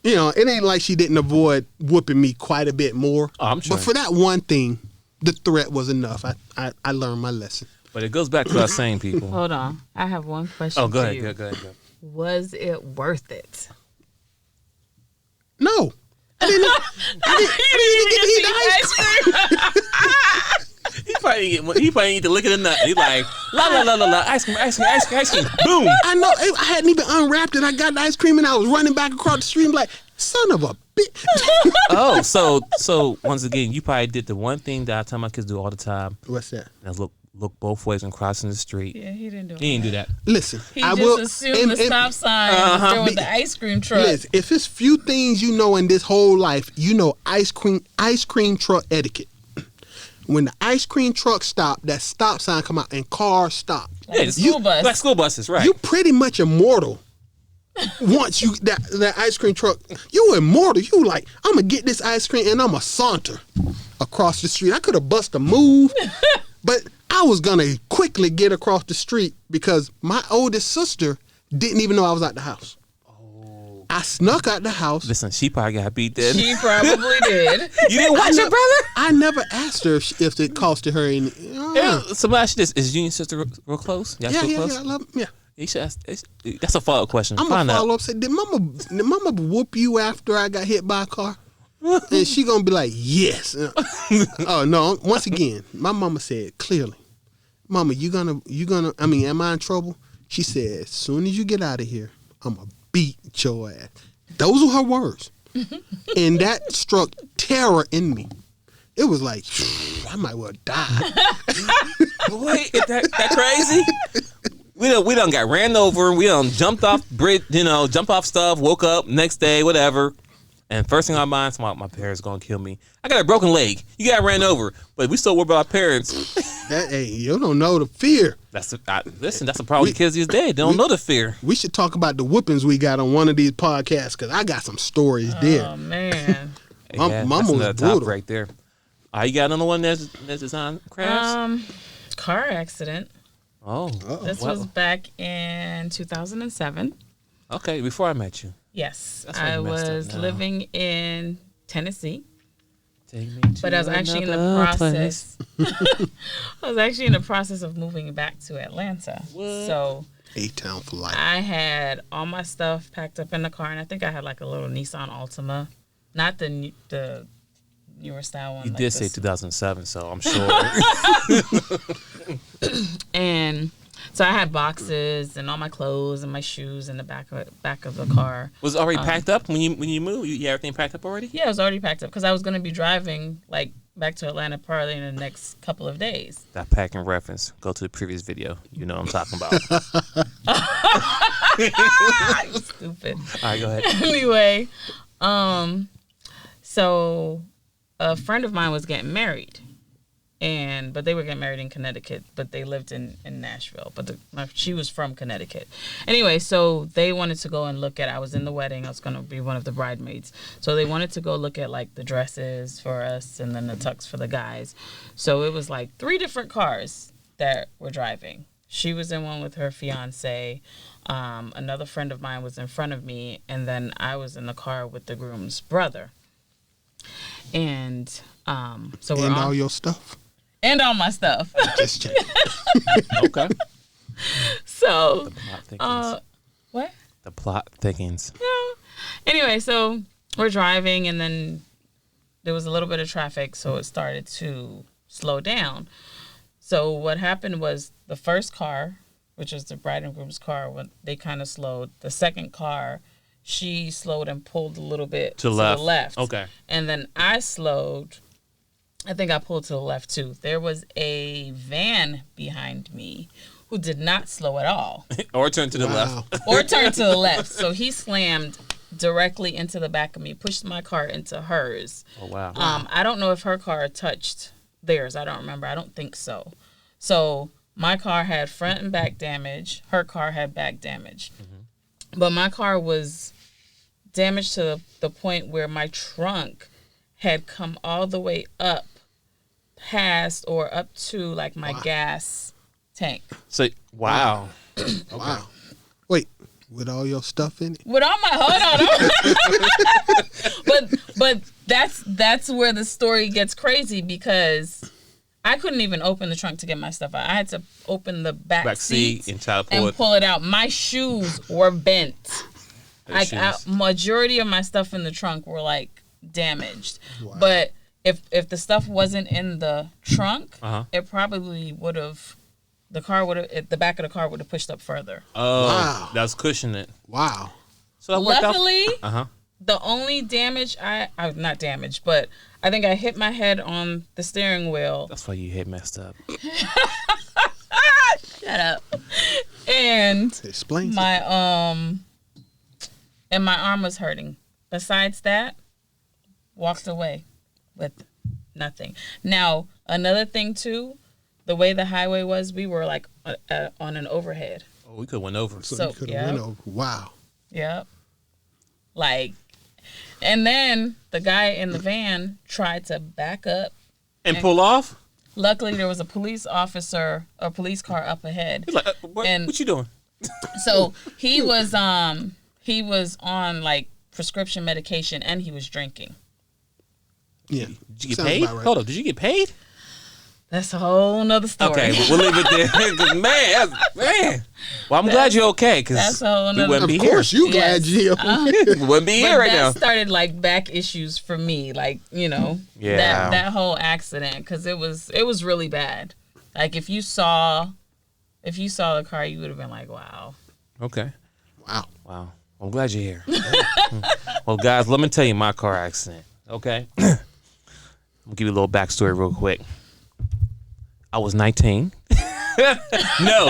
It ain't like she didn't avoid whooping me quite a bit more. Oh, I'm sure. But for that one thing, the threat was enough. I learned my lesson. But it goes back to us saying people. Hold on. I have one question. Oh, go ahead. You. Go ahead. Was it worth it? No. I didn't get the ice cream. He probably need to lick it in the nut. He's like, la, ice cream. Boom. I know. I hadn't even unwrapped it. I got the ice cream and I was running back across the street like, son of a bitch. Oh, so once again, you probably did the one thing that I tell my kids do all the time. What's that? That's look both ways when crossing the street. Yeah, he didn't do He didn't do that. Listen, he assumed the stop sign there was the ice cream truck. Listen, if it's few things you know in this whole life, you know ice cream truck etiquette. When the ice cream truck stopped, that stop sign come out and cars stop. Like school bus. Like school buses, right? You pretty much immortal once you that ice cream truck, you immortal. You like, I'm gonna get this ice cream and I'm gonna saunter across the street. I could have bust a move, but I was gonna quickly get across the street because my oldest sister didn't even know I was at the house. I snuck out the house. Listen, she probably got beat then. She probably did. You didn't watch your brother? I never asked her if it costed her any. So let me ask you this: is you and your sister real close? Y'all still close? I love, yeah. You should ask, that's a follow-up question. I'm gonna follow up. Say, did mama whoop you after I got hit by a car? And she gonna be like, yes. Oh no! Once again, my mama said clearly, "Mama, you gonna. I mean, am I in trouble?" She said, "As soon as you get out of here, I'm gonna beat your ass." Those were her words, and that struck terror in me. It was like, I might well die. Boy, is that crazy? We done got ran over. We done jumped off bridge, jumped off stuff. Woke up next day, whatever. And first thing on my mind, my parents gonna kill me. I got a broken leg. You got ran over, but we still worry about our parents. Hey, you don't know the fear. Listen, that's a problem with kids these days. They don't know the fear. We should talk about the whoopings we got on one of these podcasts because I got some stories there. Oh man, Mama was brutal right there. You got another one that's design crafts? Car accident. Oh, this was back in 2007. Okay, before I met you. Yes, I was living in Tennessee. Take me to but I was actually in the process. I was actually in the process of moving back to Atlanta. What? So A-Town for life. I had all my stuff packed up in the car, and I think I had like a little Nissan Altima, not the newer style one. You did say 2007, so I'm sure. And so I had boxes and all my clothes and my shoes in the back of the car. Was it already packed up when you moved? You had everything packed up already? Yeah, it was already packed up because I was going to be driving like back to Atlanta probably in the next couple of days. That packing reference. Go to the previous video. You know what I'm talking about. Stupid. All right, go ahead. Anyway, so a friend of mine was getting married. But they were getting married in Connecticut, but they lived in Nashville. But she was from Connecticut. Anyway, so they wanted to go and look at, I was in the wedding. I was going to be one of the bridesmaids. So they wanted to go look at like the dresses for us and then the tux for the guys. So it was like 3 different cars that were driving. She was in one with her fiance. Another friend of mine was in front of me. And then I was in the car with the groom's brother. And so we're all your stuff? And all my stuff. Just checking. Okay. So, the plot thickens. What? The plot thickens. Yeah. Anyway, so we're driving, and then there was a little bit of traffic, so it started to slow down. So what happened was the first car, which was the bride and groom's car, when they kind of slowed. The second car, she slowed and pulled a little bit to the left. Okay. And then I slowed. I think I pulled to the left, too. There was a van behind me who did not slow at all. Or turn to the left. Or turn to the left. So he slammed directly into the back of me, pushed my car into hers. Oh, wow. I don't know if her car touched theirs. I don't remember. I don't think so. So my car had front and back damage. Her car had back damage. Mm-hmm. But my car was damaged to the point where my trunk had come all the way up past or up to like my gas tank. So wow. Wow. Wait, with all your stuff in it? With all my hold on. but that's where the story gets crazy because I couldn't even open the trunk to get my stuff out. I had to open the back seat and pull it out. My shoes were bent. Majority of my stuff in the trunk were like damaged. Wow. But if the stuff wasn't in the trunk, it probably would have. The back of the car would have pushed up further. Oh, wow. That's cushioning it. Wow. So luckily, the only damage not damage, but I think I hit my head on the steering wheel. That's why you hit messed up. Shut up. And explains my and my arm was hurting. Besides that, walked away with nothing. Now, another thing too, the way the highway was, we were like on an overhead. Oh, we could have went over. So you could have went over. Wow. Yep. Like, and then the guy in the van tried to back up and pull off. Luckily, there was a police car up ahead. He's like, what you doing? So he was on like prescription medication and he was drinking. Yeah. Did you get paid? Right. Hold on, did you get paid? That's a whole nother story. Okay, we'll leave it there. man. Well, I'm glad you're okay because we wouldn't be here. Of course, you glad you're okay. We wouldn't be here right now. That started like back issues for me, like that whole accident because it was really bad. Like if you saw the car, you would have been like, wow. Okay. Wow. I'm glad you're here. Well, guys, let me tell you my car accident. Okay. I'm gonna give you a little backstory real quick. I was 19. No.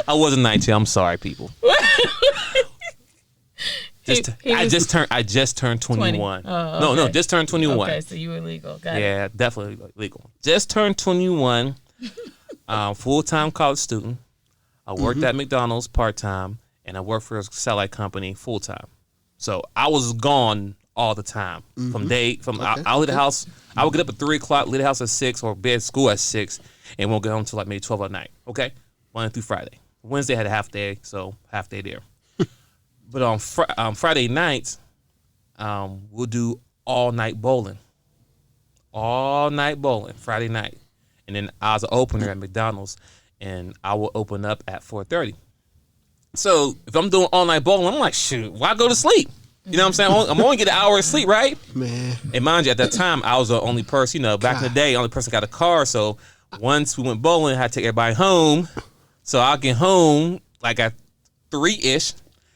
I wasn't 19. I'm sorry, people. I just turned 21. Oh, okay. No, just turned 21. Okay, so you were legal. Got it. Definitely legal. Just turned 21. Full-time college student. I worked at McDonald's part-time, and I worked for a satellite company full-time. So I was gone all the time. I leave the house. I would get up at 3:00, leave the house at 6, or be at school at 6, and won't get home until like maybe 12 at night. Okay, Monday through Friday. Wednesday I had a half day, so half day there. But on Friday nights, we'll do all night bowling. Friday night, and then I was an opener at McDonald's, and I will open up at 4:30. So if I'm doing all night bowling, I'm like, shoot, why go to sleep? You know what I'm saying? I'm only getting an hour of sleep, right? Man. And mind you, at that time, I was the only person, back in the day, only person got a car. So once we went bowling, I had to take everybody home. So I'll get home like at 3-ish.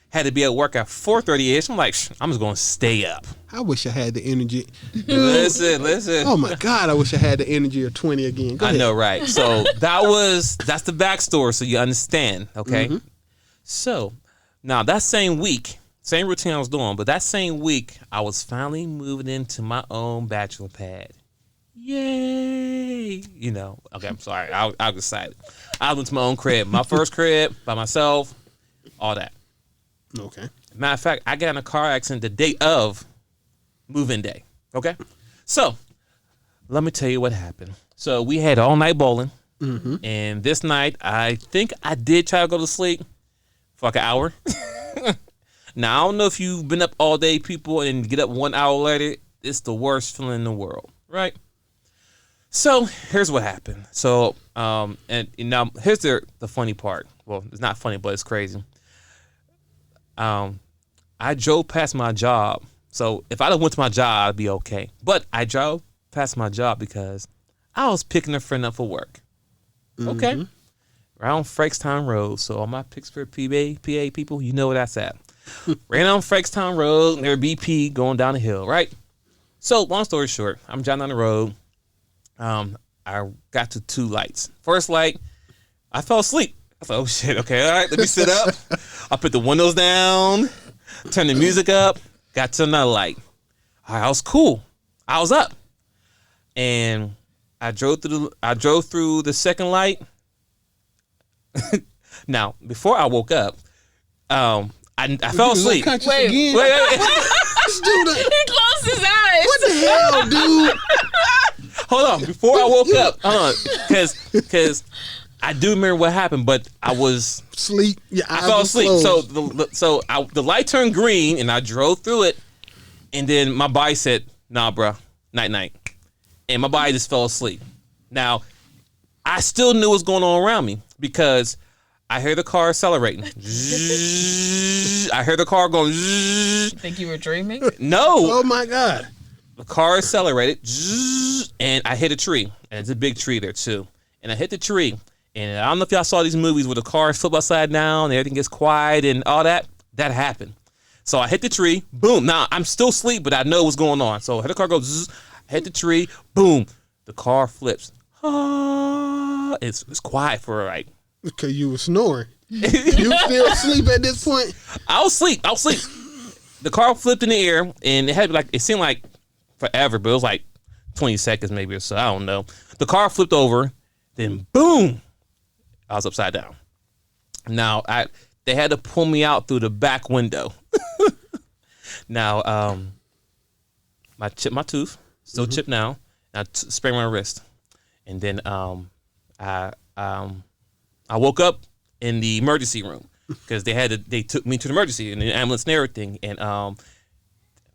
Had to be at work at 4:30-ish. I'm like, I'm just going to stay up. I wish I had the energy. Listen. Oh, my God. I wish I had the energy of 20 again. Go ahead. I know, right? So that's the backstory so you understand, okay? Mm-hmm. So now that same week, same routine I was doing, but that same week, I was finally moving into my own bachelor pad. Yay! Okay, I'm sorry. I was excited. I went to my own crib. My first crib, by myself, all that. Okay. Matter of fact, I got in a car accident the day of move-in day. Okay? So, let me tell you what happened. So, we had all night bowling. Mm-hmm. And this night, I think I did try to go to sleep for like an hour. Now, I don't know if you've been up all day, people, and get up 1 hour later. It's the worst feeling in the world, right? So, here's what happened. So, and now, here's the funny part. Well, it's not funny, but it's crazy. I drove past my job. So, if I went to my job, I'd be okay. But I drove past my job because I was picking a friend up for work. Mm-hmm. Okay? Right on Frankstown Road. So, all my Pittsburgh, PA people, you know where that's at. Ran on Frankstown Road, near BP, going down the hill, right? So, long story short, I'm driving down the road. I got to 2 lights. First light, I fell asleep. I thought, oh shit, okay, all right, let me sit up. I put the windows down, turned the music up, got to another light. All right, I was cool. I was up. And I drove through the second light. Now, before I woke up, I fell asleep. Wait. This dude, he closed his eyes. What the hell, dude? Hold on. Before I woke up, because I do remember what happened, but I was sleep. Yeah, I fell asleep. Closed. So the light turned green, and I drove through it, and then my body said, "Nah, bro, night," and my body just fell asleep. Now, I still knew what was going on around me because I heard the car accelerating. I heard the car going. You think you were dreaming? No. Oh my God. The car accelerated, and I hit a tree, and it's a big tree there too. And I hit the tree, and I don't know if y'all saw these movies where the cars flip upside down, and everything gets quiet and all that. That happened. So I hit the tree, boom. Now I'm still asleep, but I know what's going on. So I hit the car, go, I hit the tree, boom. The car flips. It's quiet for like. Okay, you were snoring. You still asleep at this point? I was asleep. The car flipped in the air, and it seemed like forever, but it was like 20 seconds maybe or so. I don't know. The car flipped over, then boom, I was upside down. Now, they had to pull me out through the back window. Now, I chipped my tooth, still chipped now. I sprained my wrist, and then I woke up in the emergency room because they took me to the emergency in the ambulance and everything, and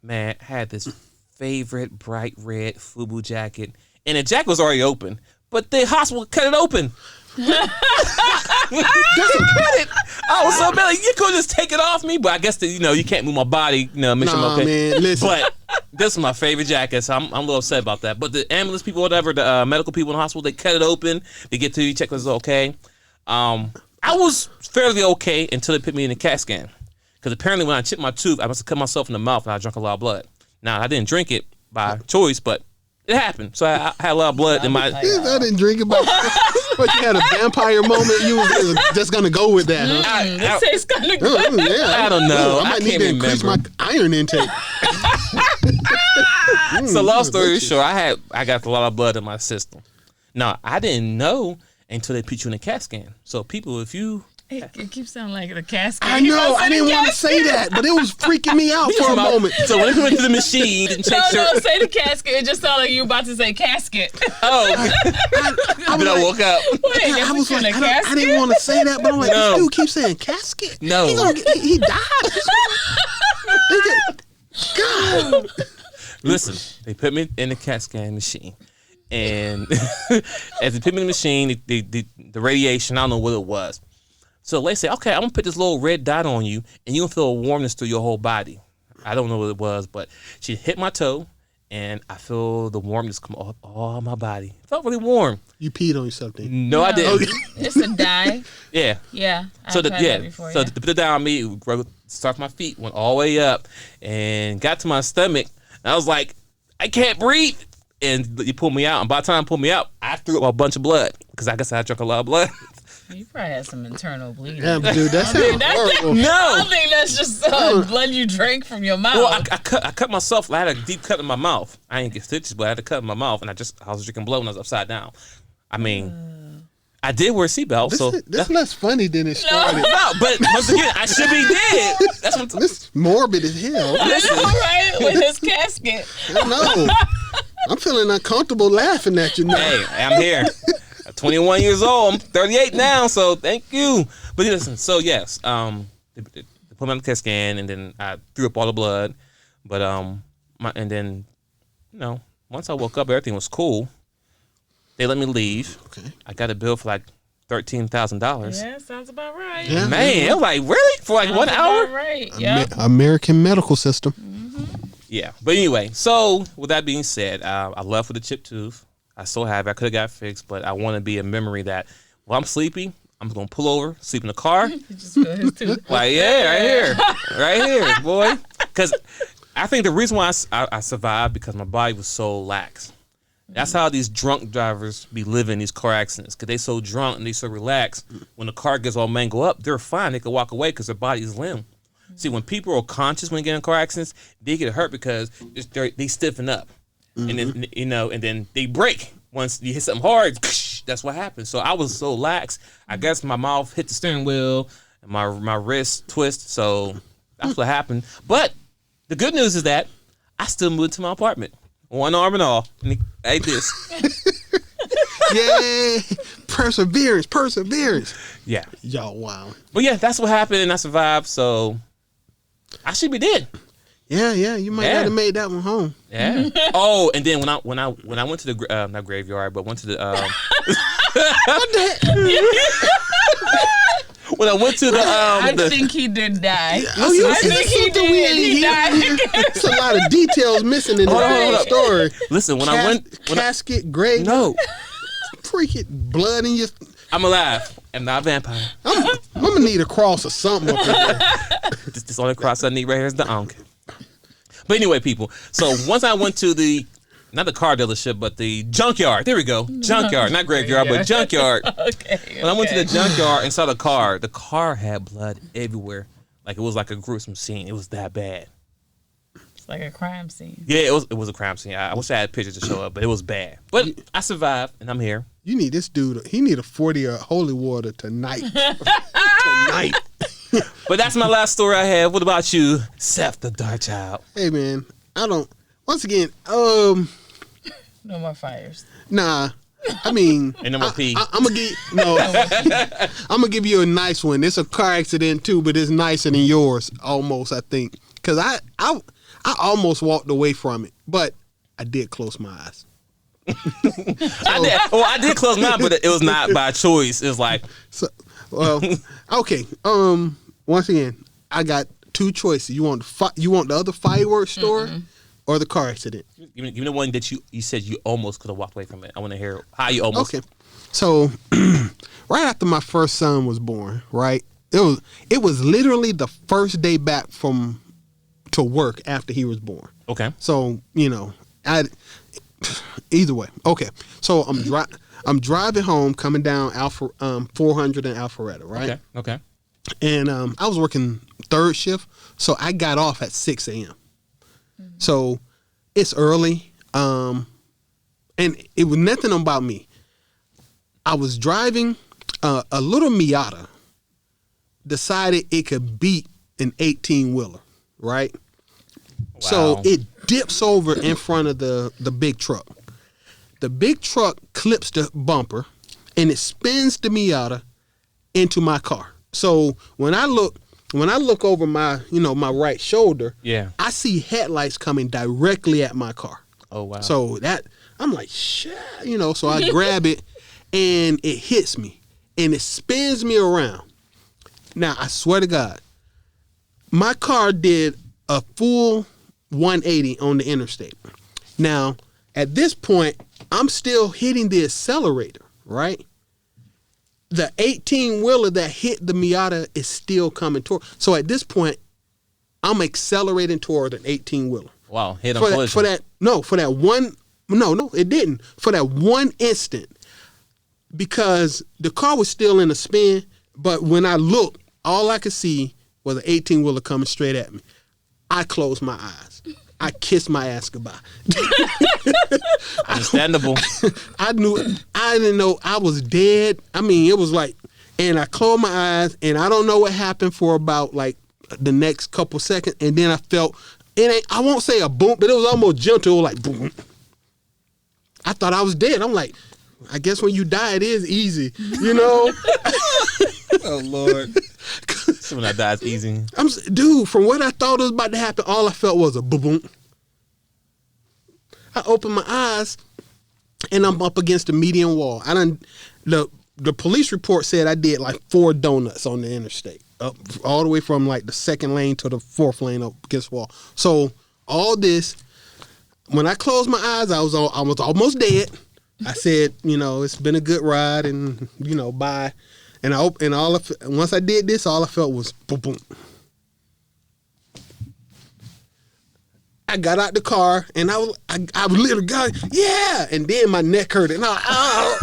man, I had this favorite bright red FUBU jacket, and the jacket was already open, but the hospital cut it open. That's a credit. I was so mad. Like, you could just take it off me, but I guess you can't move my body. Make sure I'm okay. Man, listen. But this is my favorite jacket, so I'm a little upset about that. But the ambulance people, whatever, the medical people in the hospital, they cut it open. They get to you, check if it's okay. I was fairly okay until they put me in the CAT scan. Because apparently when I chipped my tooth, I must have cut myself in the mouth and I drank a lot of blood. Now, I didn't drink it by choice, but it happened. So I had a lot of blood in my... I didn't drink it, but you had a vampire moment. You was just going to go with that, huh? This tastes kind of good. Yeah. I don't know. I might need to increase my iron intake. So long story short, I got a lot of blood in my system. Now, I didn't know until they put you in a CAT scan. So people, if you... It keeps sounding like the casket. I know. I didn't want to say that, but it was freaking me out for a moment. So when they went to the machine and checked No, say the casket. It just sounded like you were about to say casket. Oh. Then I woke up. Wait, I was like, I didn't want to say that, but I'm like, this dude keeps saying casket. No. He died. God. Listen, they put me in the CAT scan machine. And as they put me in the machine, the radiation, I don't know what it was. So they say, okay, I'm going to put this little red dot on you, and you're going to feel a warmness through your whole body. I don't know what it was, but she hit my toe, and I feel the warmness come all my body. It felt really warm. You peed on yourself, then? No, I didn't. It's a dye. Yeah. Yeah. So that before, to put it down on me, start my feet, went all the way up, and got to my stomach, and I was like, I can't breathe. And you pulled me out, and by the time you pulled me out, I threw up a bunch of blood, because I guess I drank a lot of blood. You probably had some internal bleeding. Yeah, dude, that sounds horrible. No. I think that's just blood you drank from your mouth. Well, I cut myself. I had a deep cut in my mouth. I didn't get stitches, but I had a cut in my mouth, and I was drinking blood when I was upside down. I mean, I did wear a seatbelt. This less funny than it started. No, but once again, I should be dead. That's what This morbid as hell. I know, right? With his casket. I know. I'm feeling uncomfortable laughing at you now. Hey, I'm here. 21 years old. I'm 38 now, so thank you. But listen, so yes, they put me on the CAT scan, and then I threw up all the blood. But and then, once I woke up, everything was cool. They let me leave. Okay. I got a bill for like $13,000. Yeah, sounds about right. Yeah. Man, I'm like, really? For like 1 hour? About right. Yeah. American medical system. Yeah. But anyway, so with that being said, I left with a chipped tooth. I still have it. I could have got fixed, but I want to be a memory that while I'm sleepy, I'm going to pull over, sleep in the car. Just feel his tooth. Like, yeah, right here, boy. Because I think the reason why I survived because my body was so lax. That's how these drunk drivers be living these car accidents, because they so drunk and they so relaxed. When the car gets all mangled up, they're fine. They can walk away because their body is limp. See, when people are conscious when they get in car accidents, they get hurt because they stiffen up. And then and then they break once you hit something hard. That's what happens. So I was so lax. I guess my mouth hit the steering wheel and my wrist twist. So that's what happened. But the good news is that I still moved to my apartment, one arm and all. And like this. Yay! Perseverance. Yeah. Y'all, wow. But yeah, that's what happened, and I survived. So I should be dead. Yeah, you might have made that one home. Yeah. Oh, and then when I went to the not graveyard, but went to the when I went to the I think he did die. I think he did. He died. There's a lot of details missing in the story. Listen, when I went casket, grave. No. Freaking blood in your. I'm alive. I'm not a vampire. I'm gonna need a cross or something up there. This only cross I need right here is the ankh. But anyway, people. So once I went to not the car dealership, but the junkyard. There we go. Junkyard, not graveyard, but junkyard. Okay. When I went to the junkyard and saw the car had blood everywhere. Like it was like a gruesome scene. It was that bad. It's like a crime scene. Yeah, it was a crime scene. I wish I had pictures to show up, but it was bad. But I survived, and I'm here. You need this dude. He need a 40 of holy water tonight. Tonight. But that's my last story I have. What about you, Seth the Dark Child? Hey man, I don't. Once again, No more fires. nah. I mean, And no more pee. I'm gonna give I'm gonna give you a nice one. It's a car accident too, but it's nicer than yours almost. I think because I almost walked away from it, but I did close my eyes. I did close mine, but it was not by choice. It was like, So, well, okay. Once again, I got two choices. You want the other fireworks store or the car accident? give me the one that you said you almost could have walked away from it. I want to hear how you almost. Okay. So, right after my first son was born, right? It was literally the first day back to work after he was born. Okay. So, either way. Okay. So I'm driving home, coming down 400 in Alpharetta, right? Okay. And I was working third shift, so I got off at 6 a.m. So it's early, and it was nothing about me. I was driving a little Miata, decided it could beat an 18-wheeler, right? Wow. So it dips over in front of the big truck. The big truck clips the bumper, and it spins the Miata into my car. So when I look over my my right shoulder, Yeah. I see headlights coming directly at my car. Oh wow. So that I'm like, shit, so I grab it and it hits me and it spins me around. Now I swear to God, my car did a full 180 on the interstate. Now at this point, I'm still hitting the accelerator, right? The 18-wheeler that hit the Miata is still coming toward. So at this point, I'm accelerating toward an 18-wheeler. Wow. Hit on For collision. that one, no, it didn't. For that one instant, because the car was still in a spin, but when I looked, all I could see was an 18-wheeler coming straight at me. I closed my eyes. I kissed my ass goodbye. Understandable. I didn't know I was dead. I mean, it was like, and I closed my eyes, and I don't know what happened for about like the next couple seconds, and then I felt I won't say a boom, but it was almost gentle, like boom. I thought I was dead. I'm like, I guess when you die, it is easy, Oh Lord. So when I die, it's easy. Dude, from what I thought was about to happen, all I felt was a boom. I opened my eyes, and I'm up against the median wall. The police report said I did like 4 donuts on the interstate, up all the way from like the 2nd lane to the 4th lane up against the wall. So all this, when I closed my eyes, I was almost dead. I said, it's been a good ride, and bye. And once I did this, all I felt was boom, boom. I got out the car, and I literally got, yeah, and then my neck hurt, and I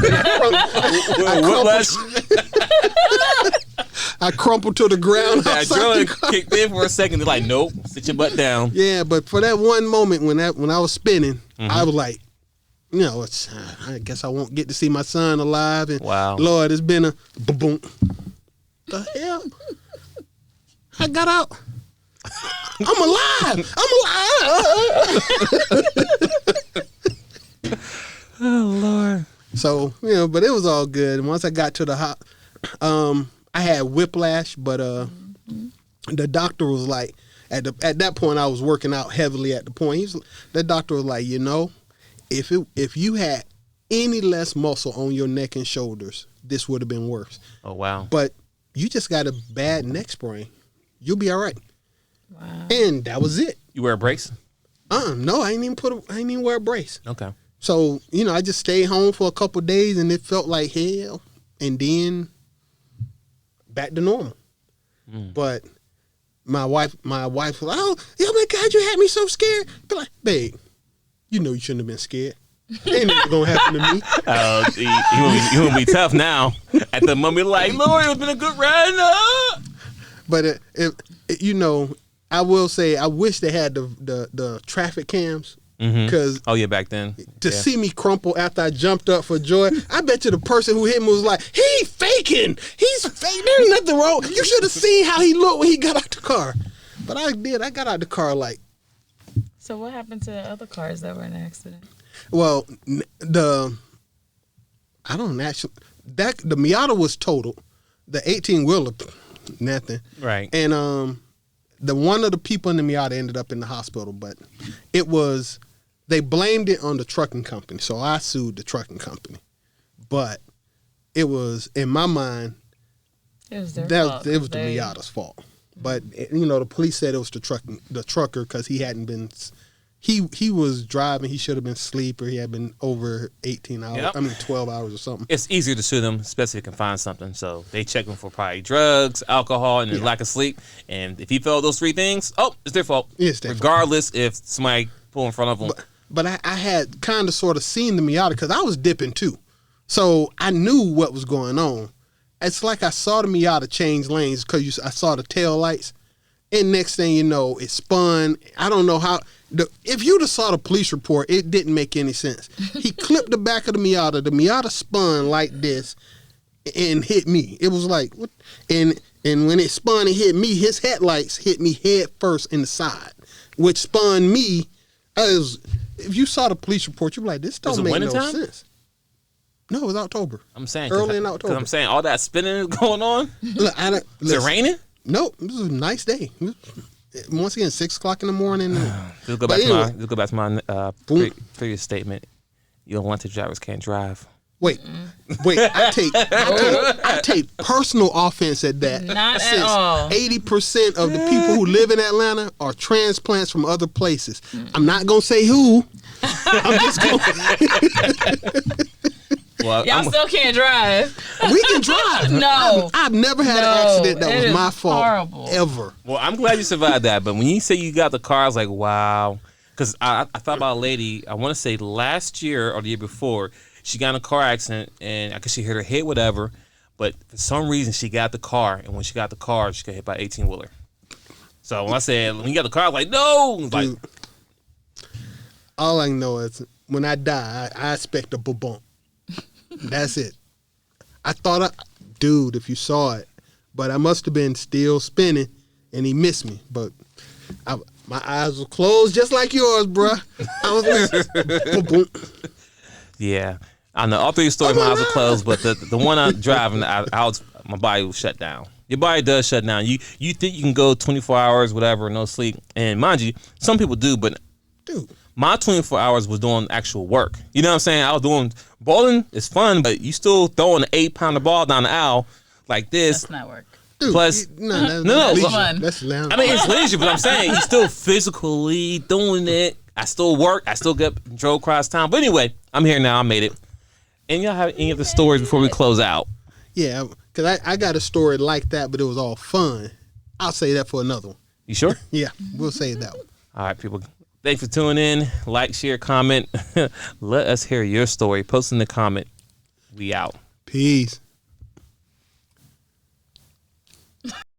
crumpled to the ground. That adrenaline kicked in for a second. They're like, nope, sit your butt down. Yeah, but for that one moment when I was spinning, I was like, I guess I won't get to see my son alive. And wow. Lord, it's been a boom. The hell? I got out. I'm alive. Oh Lord. So, but it was all good. And once I got to the I had whiplash, but the doctor was like, at that point I was working out heavily at the point. The doctor was like, if you had any less muscle on your neck and shoulders, this would have been worse. Oh wow. But you just got a bad neck sprain. You'll be all right. Wow. And that was it. You wear a brace? No, I ain't even wear a brace. Okay. So, I just stayed home for a couple of days, and it felt like hell, and then back to normal. But my wife was like, oh my God, you had me so scared. But like, babe, you shouldn't have been scared. Ain't nothing gonna happen to me. You gonna be tough now. At the moment, like, Lord, it's been a good ride. But I will say, I wish they had the traffic cams Because Oh yeah, back then. to Yeah. see me crumple after I jumped up for joy, I bet you the person who hit me was like, "He faking. He's faking. There's nothing wrong. You should have seen how he looked when he got out the car." But I did. I got out the car like, So what happened to the other cars that were in the accident? well, I don't actually. The Miata was totaled. The 18-wheeler, nothing. Right. And the one of the people in the Miata ended up in the hospital, but they blamed it on the trucking company. So I sued the trucking company. But it was, in my mind, It was their fault. it was the Miata's fault. But the police said it was the trucker because he hadn't been. He was driving. He should have been asleep, or he had been over 18 hours. Yep. 12 hours or something. It's easier to sue them, especially if you can find something. So they check them for probably drugs, alcohol, and lack of sleep. And if he failed those three things, it's their fault. It's their regardless if somebody pull in front of them. But I had kind of sort of seen the Miata because I was dipping too. So I knew what was going on. It's like I saw the Miata change lanes because I saw the tail lights. And next thing you know, it spun. I don't know how. If you'd have saw the police report, it didn't make any sense. He clipped the back of the Miata. The Miata spun like this and hit me. It was like, what? And when it spun and hit me, his headlights hit me head first in the side, which spun me. If you saw the police report, you'd be like, this don't make no sense. No, it was October. I'm saying early in October. Because I'm saying all that spinning is going on. Look, Is it raining? Nope, it was a nice day. Once again, 6 o'clock in the morning. Let's go back to my previous statement. Your wanted drivers can't drive. Wait. I take personal offense at that. Not at all. 80% of the people who live in Atlanta are transplants from other places. I'm not gonna say who. I'm just gonna. Well, Y'all still can't drive. We can drive. No. I've never had an accident that was my fault. Horrible. Ever. Well, I'm glad you survived that. But when you say you got the car, I was like, wow. Because I thought about a lady, I want to say last year or the year before, she got in a car accident and I guess she hit her head, whatever. But for some reason, she got the car. And when she got the car, she got hit by an 18-wheeler. So when I said, when you got the car, I was like, no. Like, dude, all I know is when I die, I expect a bump. That's it. I thought, dude, if you saw it, but I must have been still spinning, and he missed me. But my eyes were closed just like yours, bruh. I was like, yeah. I know all three stories, my eyes were closed, but the one I'm driving, my body was shut down. Your body does shut down. You think you can go 24 hours, whatever, no sleep. And mind you, some people do, but dude, my 24 hours was doing actual work. You know what I'm saying? I was doing bowling. It's fun, but you still throwing an 8-pounder ball down the aisle like this. That's not work. Dude, plus, that's fun. That's lounge. I mean, it's leisure, but I'm saying you still physically doing it. I still work. I still drove across town. But anyway, I'm here now. I made it. And y'all have any of the stories before we close out? Yeah, because I got a story like that, but it was all fun. I'll say that for another one. You sure? Yeah, we'll save that one. All right, people. Thanks for tuning in. Like, share, comment. Let us hear your story. Post in the comment. We out. Peace.